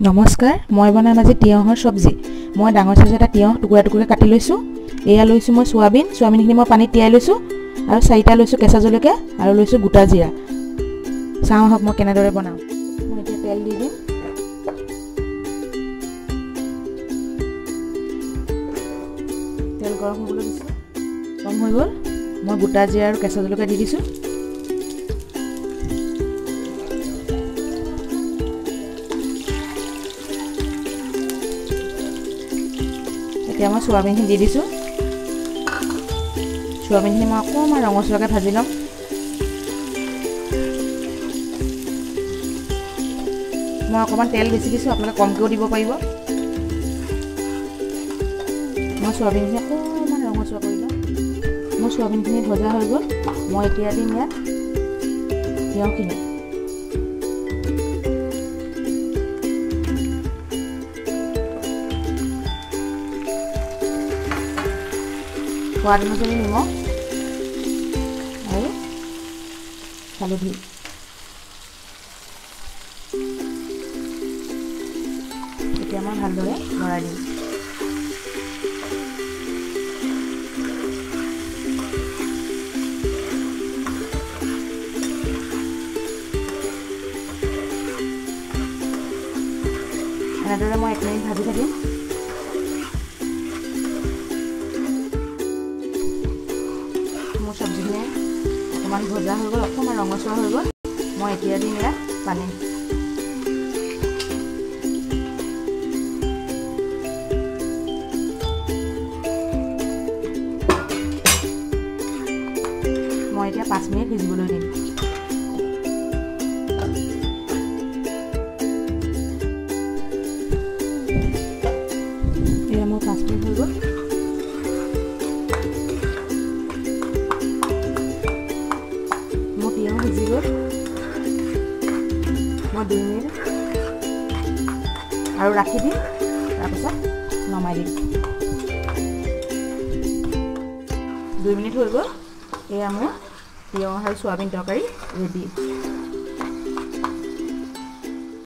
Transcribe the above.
নমস্কাৰ, মই বনাম আজি তিয়হৰ চব্জি। মই ডাঙৰ সাইজ এটা তিয়হ টুকুৰা টুকুৰা কাটি লৈছোঁ। এয়া লৈছোঁ মই সোয়াবিনখিনি মই পানীত তিয়াই লৈছোঁ আৰু 4টা লৈছোঁ কেঁচা জলকীয়া আৰু লৈছোঁ গোটা জিৰা। চাওঁ আহক মই কেনেদৰে বনাওঁ। মই এতিয়া তেল দি দিম। তেল গৰম হ'বলৈ দিছোঁ। গৰম হৈ গ'ল। মই গোটা জিৰা আৰু কেঁচা জলকীয়া দি দিছোঁ। এতিয়া মই সোয়াবিনখিনি দি দিছোঁ। সোয়াবিনখিনি মই অকণমান ৰঙচুৱাকৈ ভাজি ল'ম। মই অকণমান তেল বেছি দিছোঁ, আপোনালোকে কমকৈও দিব পাৰিব। মই সোয়াবিনখিনি অকণমান ৰঙচুৱা কৰি ল'ম। মোৰ সোয়াবিনখিনি ভজা হৈ গ'ল। মই এতিয়া দিম ইয়াত তিয়হখিনি। সোৱাদ অনুযায়ী নিমখ আৰু হালধি। এতিয়া মই ভালদৰে লৰাই দিম। এনেদৰে মই 1 মিনিট ভাজি থাকিম। মোৰ চব্জিখিনি অকণমান ভজা হৈ গ'ল, অকণমান ৰঙচুৱা হৈ গ'ল। মই এতিয়া দিম ইয়াত পানী। মই এতিয়া 5 মিনিট সিজিবলৈ দিম। এয়া মোৰ 5 মিনিট হৈ গ'ল। মোৰ তিয়হ সিজি গ'ল। মই 2 মিনিট আৰু ৰাখি দিম, তাৰপিছত নমাই দিম। 2 মিনিট হৈ গ'ল। এয়া মোৰ তিয়হ আৰু সোয়াবিন তৰকাৰী ৰেডি।